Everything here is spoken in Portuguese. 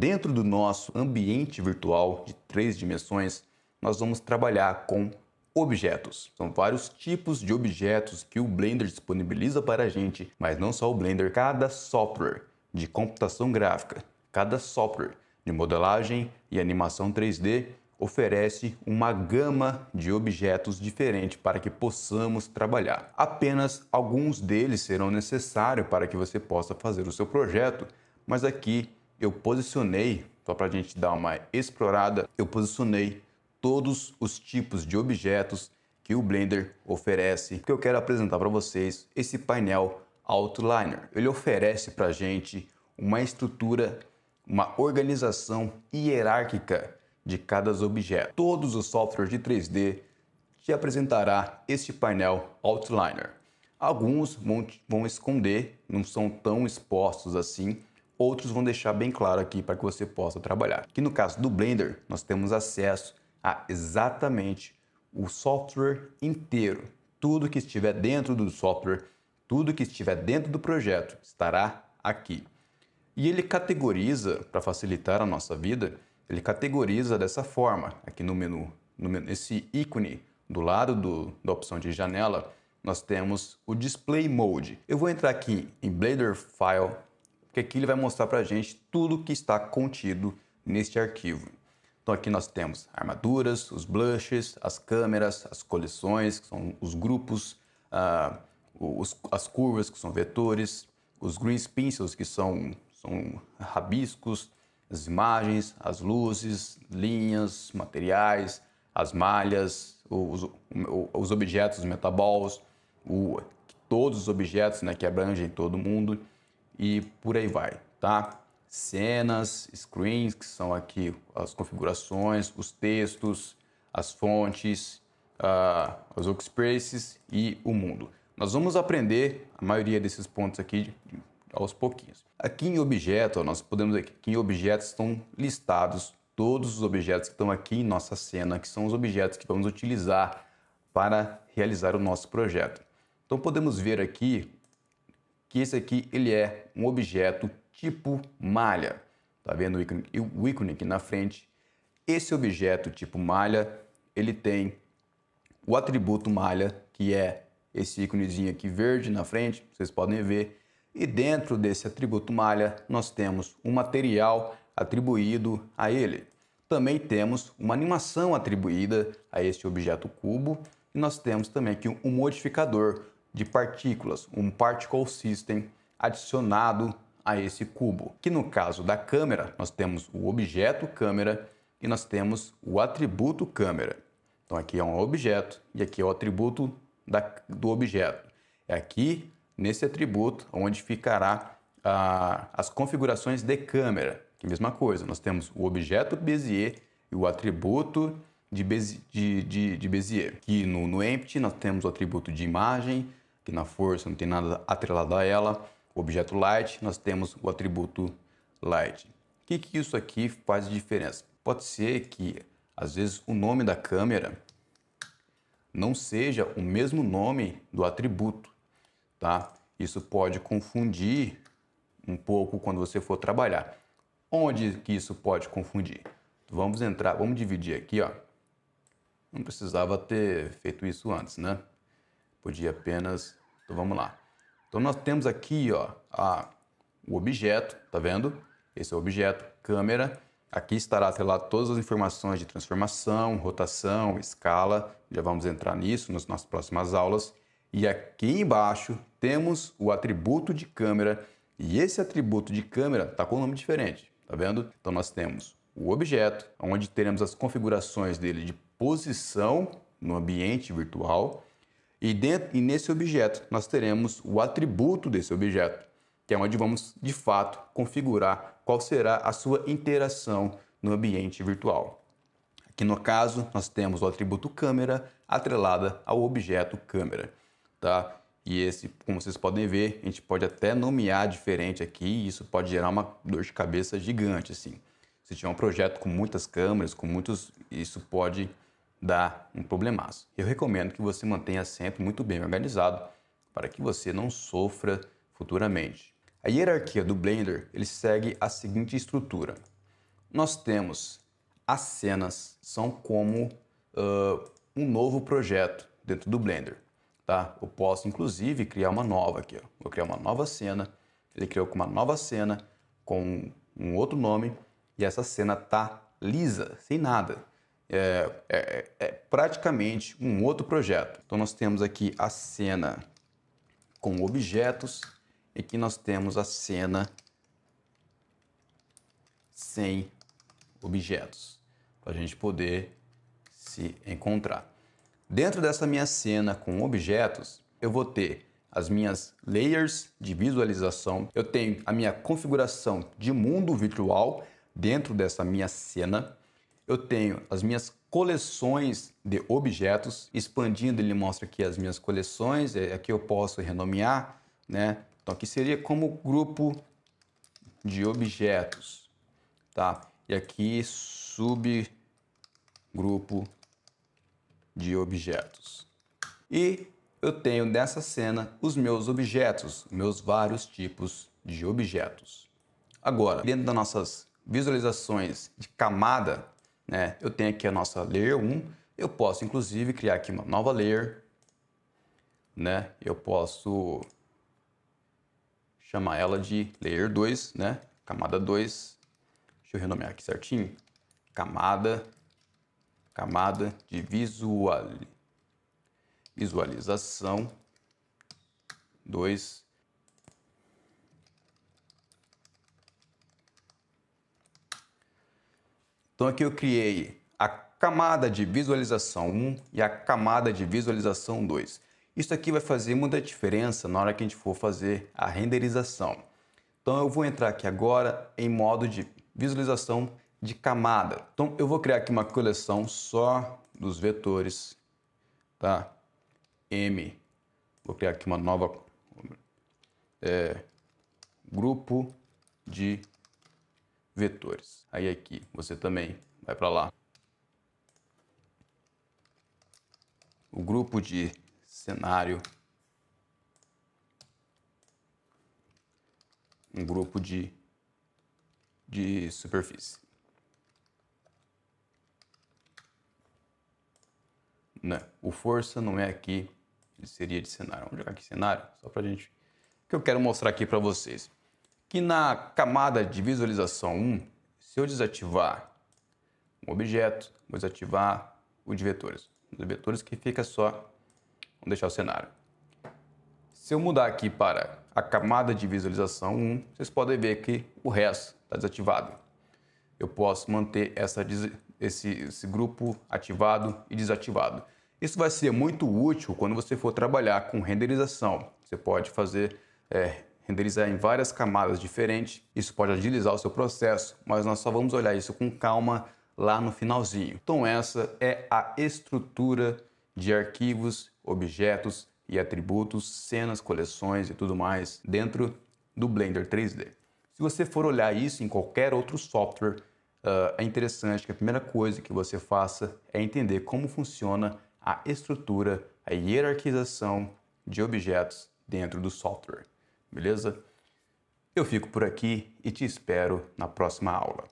dentro do nosso ambiente virtual de 3 dimensões, nós vamos trabalhar com objetos. São vários tipos de objetos que o Blender disponibiliza para a gente, mas não só o Blender. Cada software de computação gráfica, cada software de modelagem e animação 3D oferece uma gama de objetos diferentes para que possamos trabalhar. Apenas alguns deles serão necessários para que você possa fazer o seu projeto, mas aqui eu posicionei, só para a gente dar uma explorada, eu posicionei todos os tipos de objetos que o Blender oferece, que eu quero apresentar para vocês esse painel Outliner. Ele oferece para a gente uma estrutura, uma organização hierárquica de cada objeto. Todos os softwares de 3D te apresentará este painel Outliner. Alguns vão esconder, não são tão expostos assim, outros vão deixar bem claro aqui para que você possa trabalhar. Aqui no caso do Blender, nós temos acesso a exatamente o software inteiro. Tudo que estiver dentro do software, tudo que estiver dentro do projeto estará aqui. E ele categoriza, para facilitar a nossa vida, ele categoriza dessa forma. Aqui no menu, esse ícone do lado da opção de janela, nós temos o Display Mode. Eu vou entrar aqui em Blender File, porque aqui ele vai mostrar para a gente tudo que está contido neste arquivo. Então aqui nós temos armaduras, os blushes, as câmeras, as coleções, que são os grupos, as curvas, que são vetores, os grease pencils, que são rabiscos, as imagens, as luzes, linhas, materiais, as malhas, os objetos, os metaballs, todos os objetos, né, que abrangem todo mundo e por aí vai, tá? Cenas, screens, que são aqui as configurações, os textos, as fontes, os workspaces e o mundo. Nós vamos aprender a maioria desses pontos aqui aos pouquinhos. Aqui em objeto, nós podemos ver que aqui em objetos estão listados todos os objetos que estão aqui em nossa cena, que são os objetos que vamos utilizar para realizar o nosso projeto. Então podemos ver aqui que esse aqui ele é um objeto tipo malha. Tá vendo o ícone aqui na frente? Esse objeto tipo malha, ele tem o atributo malha, que é esse íconezinho aqui verde na frente, vocês podem ver. E dentro desse atributo malha, nós temos um material atribuído a ele. Também temos uma animação atribuída a este objeto cubo. E nós temos também aqui um modificador de partículas, um Particle System adicionado a esse cubo. Que no caso da câmera, nós temos o objeto câmera e nós temos o atributo câmera. Então aqui é um objeto e aqui é o atributo do objeto. É aqui nesse atributo onde ficará as configurações de câmera. Que é a mesma coisa, nós temos o objeto Bezier e o atributo de Bezier. Aqui no Empty nós temos o atributo de imagem, que na força não tem nada atrelado a ela. O objeto Light, nós temos o atributo Light. O que isso aqui faz de diferença? Pode ser que, às vezes, o nome da câmera não seja o mesmo nome do atributo, tá? Isso pode confundir um pouco quando você for trabalhar. Onde que isso pode confundir? Vamos dividir aqui, ó. Não precisava ter feito isso antes, né? Podia apenas... Então vamos lá. Então nós temos aqui, ó, o objeto, tá vendo? Esse é o objeto, câmera. Aqui estará atrelado todas as informações de transformação, rotação, escala. Já vamos entrar nisso nas próximas aulas. E aqui embaixo temos o atributo de câmera. E esse atributo de câmera está com um nome diferente, tá vendo? Então nós temos o objeto, onde teremos as configurações dele de posição no ambiente virtual. E nesse objeto nós teremos o atributo desse objeto, que é onde vamos, de fato, configurar qual será a sua interação no ambiente virtual. Aqui no caso, nós temos o atributo câmera atrelada ao objeto câmera, tá? E esse, como vocês podem ver, a gente pode até nomear diferente aqui, e isso pode gerar uma dor de cabeça gigante, assim. Se tiver um projeto com muitas câmeras, isso pode dar um problemaço. Eu recomendo que você mantenha sempre muito bem organizado para que você não sofra futuramente. A hierarquia do Blender ele segue a seguinte estrutura. nós temos as cenas, são como um novo projeto dentro do Blender, tá? Eu posso, inclusive, criar uma nova aqui, ó. Vou criar uma nova cena, ele criou com uma nova cena, com um outro nome, e essa cena tá lisa, sem nada. É praticamente um outro projeto. Então nós temos aqui a cena com objetos, e aqui nós temos a cena sem objetos, para a gente poder se encontrar. Dentro dessa minha cena com objetos, eu vou ter as minhas layers de visualização, eu tenho a minha configuração de mundo virtual dentro dessa minha cena, eu tenho as minhas coleções de objetos, expandindo ele mostra aqui as minhas coleções, aqui eu posso renomear, né? Então aqui seria como grupo de objetos, tá? E aqui subgrupo de objetos. E eu tenho nessa cena os meus objetos, meus vários tipos de objetos. Agora, dentro das nossas visualizações de camada, né, eu tenho aqui a nossa Layer 1, eu posso inclusive criar aqui uma nova Layer, né? Eu posso chamar ela de Layer 2, né? Camada 2, deixa eu renomear aqui certinho, camada de visualização 2. Então aqui eu criei a camada de visualização 1 e a camada de visualização 2. Isso aqui vai fazer muita diferença na hora que a gente for fazer a renderização. Então eu vou entrar aqui agora em modo de visualização de camada. Então eu vou criar aqui uma coleção só dos vetores, tá? M. Vou criar aqui uma nova grupo de vetores. Aí aqui você também vai para lá. O grupo de cenário. Um grupo de superfície. Não, o força não é aqui, ele seria de cenário. Vamos jogar aqui cenário, só pra gente... O que eu quero mostrar aqui para vocês. Que na camada de visualização 1, se eu desativar um objeto, vou desativar o de vetores. Os vetores que fica só, vamos deixar o cenário. Se eu mudar aqui para a camada de visualização 1, vocês podem ver que o resto está desativado. Eu posso manter esse grupo ativado e desativado. Isso vai ser muito útil quando você for trabalhar com renderização. Você pode fazer renderizar em várias camadas diferentes. Isso pode agilizar o seu processo, mas nós só vamos olhar isso com calma lá no finalzinho. Então essa é a estrutura de arquivos, objetos e atributos, cenas, coleções e tudo mais dentro do Blender 3D. Se você for olhar isso em qualquer outro software, é interessante que a primeira coisa que você faça é entender como funciona a estrutura, a hierarquização de objetos dentro do software. Beleza? Eu fico por aqui e te espero na próxima aula.